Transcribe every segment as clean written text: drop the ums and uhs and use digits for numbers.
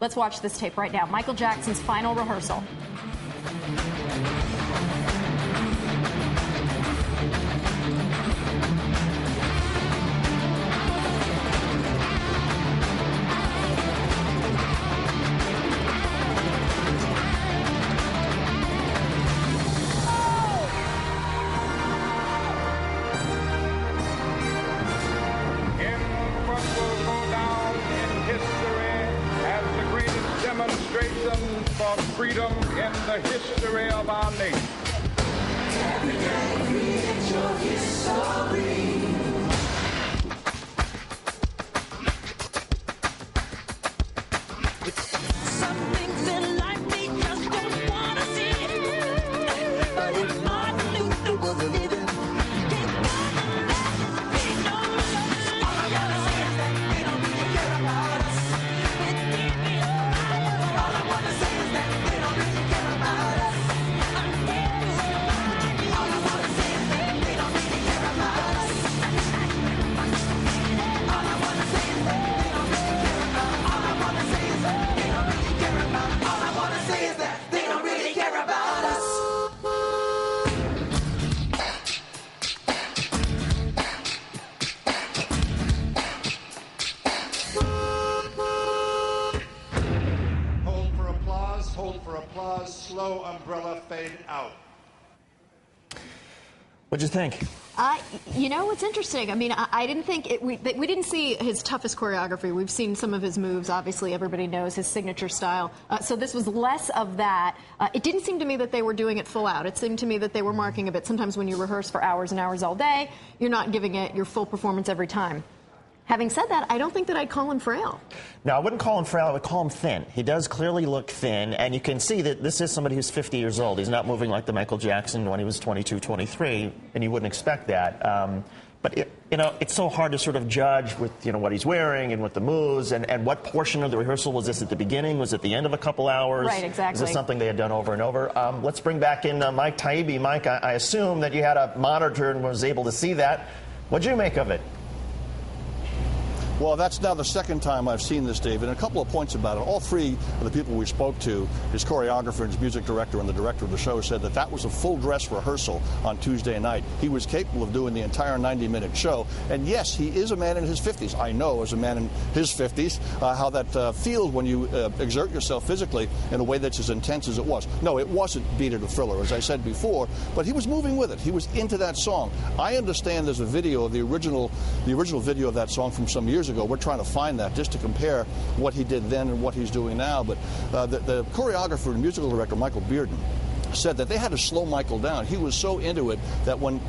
Let's watch this tape right now. Michael Jackson's final rehearsal. For freedom in the history of our nation. Every day create your history. Some things in life we just don't want to see. But if Martin Luther was living, slow umbrella fade out. What'd you think? You know, what's interesting, I mean, I didn't think we didn't see his toughest choreography. We've seen some of his moves. Obviously, everybody knows his signature style. So this was less of that. It didn't seem to me that they were doing it full out. It seemed to me that they were marking a bit. Sometimes when you rehearse for hours and hours all day, you're not giving it your full performance every time. Having said that, I don't think that I'd call him frail. No, I wouldn't call him frail. I would call him thin. He does clearly look thin, and you can see that this is somebody who's 50 years old. He's not moving like the Michael Jackson when he was 22, 23, and you wouldn't expect that. But it's so hard to sort of judge with what he's wearing and with the moves, and what portion of the rehearsal was this at the beginning? Was it the end of a couple hours? Right, exactly. Is this something they had done over and over? Let's bring back in Mike Taibbi. Mike, I assume that you had a monitor and was able to see that. What'd you make of it? Well, that's now the second time I've seen this, David, and a couple of points about it. All three of the people we spoke to, his choreographer, his music director, and the director of the show, said that that was a full dress rehearsal on Tuesday night. He was capable of doing the entire 90-minute show. And yes, he is a man in his 50s. I know, as a man in his 50s, how that feels when you exert yourself physically in a way that's as intense as it was. No, it wasn't Beat It a Thriller, as I said before, but he was moving with it. He was into that song. I understand there's a video of the original video of that song from some years ago. We're trying to find that just to compare what he did then and what he's doing now. But the choreographer and musical director, Michael Bearden, said that they had to slow Michael down. He was so into it that when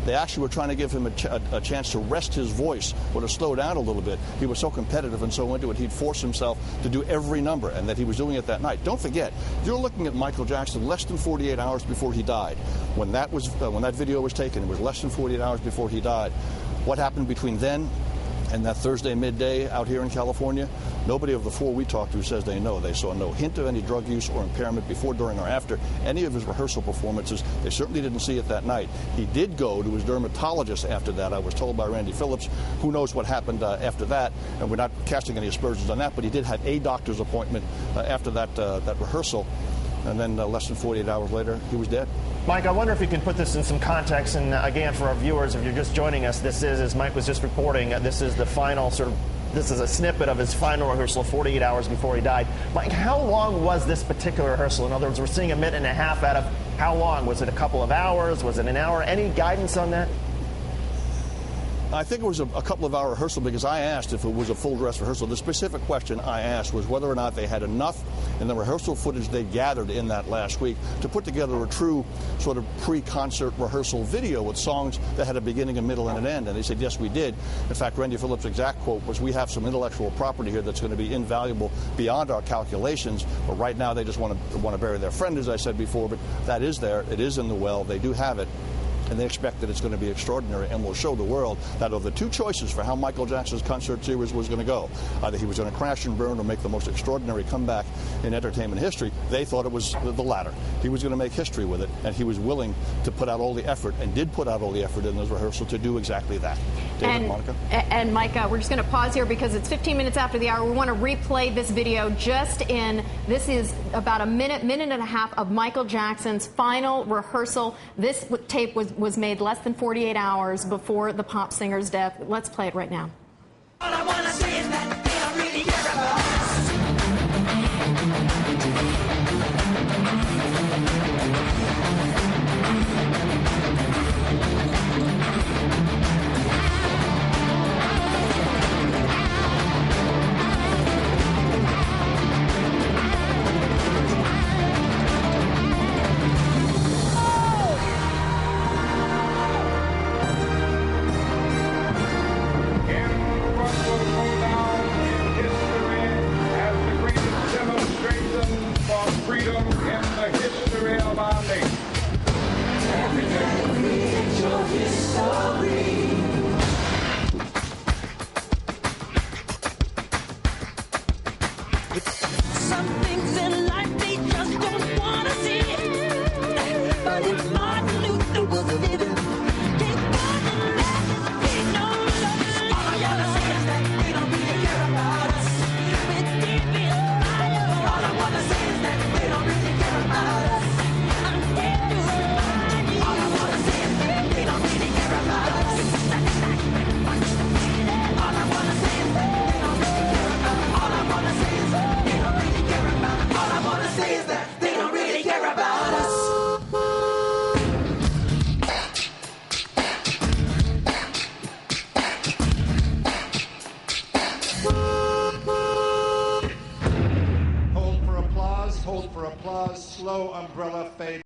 they actually were trying to give him a chance to rest his voice or to slow down a little bit, he was so competitive and so into it, he'd force himself to do every number, and that he was doing it that night. Don't forget, you're looking at Michael Jackson less than 48 hours before he died. When that video was taken, it was less than 48 hours before he died. What happened between then and that Thursday midday out here in California? Nobody of the four we talked to says they know. They saw no hint of any drug use or impairment before, during, or after any of his rehearsal performances. They certainly didn't see it that night. He did go to his dermatologist after that, I was told by Randy Phillips. Who knows what happened after that, and we're not casting any aspersions on that, but he did have a doctor's appointment after that rehearsal, and then less than 48 hours later, he was dead. Mike, I wonder if you can put this in some context, and again, for our viewers, if you're just joining us, this is, as Mike was just reporting, this is the final this is a snippet of his final rehearsal 48 hours before he died. Mike, how long was this particular rehearsal? In other words, we're seeing a minute and a half out of how long? Was it a couple of hours? Was it an hour? Any guidance on that? I think it was a couple of hour rehearsal, because I asked if it was a full dress rehearsal. The specific question I asked was whether or not they had enough in the rehearsal footage they gathered in that last week to put together a true sort of pre-concert rehearsal video with songs that had a beginning, a middle, and an end. And they said, yes, we did. In fact, Randy Phillips' exact quote was, "We have some intellectual property here that's going to be invaluable beyond our calculations, but right now they just want to bury their friend," as I said before. But that is there. It is in the well. They do have it. and they expect that it's going to be extraordinary and will show the world that of the two choices for how Michael Jackson's concert series was going to go, either he was going to crash and burn or make the most extraordinary comeback in entertainment history. They thought it was the latter. He was going to make history with it, and he was willing to put out all the effort, and did put out all the effort in this rehearsal to do exactly that. David, Monica? And Micah, we're just going to pause here because it's 15 minutes after the hour. We want to replay this video this is about a minute and a half of Michael Jackson's final rehearsal. This tape was made less than 48 hours before the pop singer's death. Let's play it right now. All I want to say is that they don't really care about us. Freedom in the history of our nation. Some things in life they just don't want to see. But if Martin Luther was living, King Martin Luther be no longer. All I wanna say is that they don't really care about us. With TV and fire, all I wanna say is that they don't really care about us. I'm here to remind you. All I wanna say is that they don't really care about us. All I wanna say is that they don't really care about us. All I wanna say is that they don't really care about us. All I wanna say is that they don't really care about us. Hold for applause, slow umbrella fade.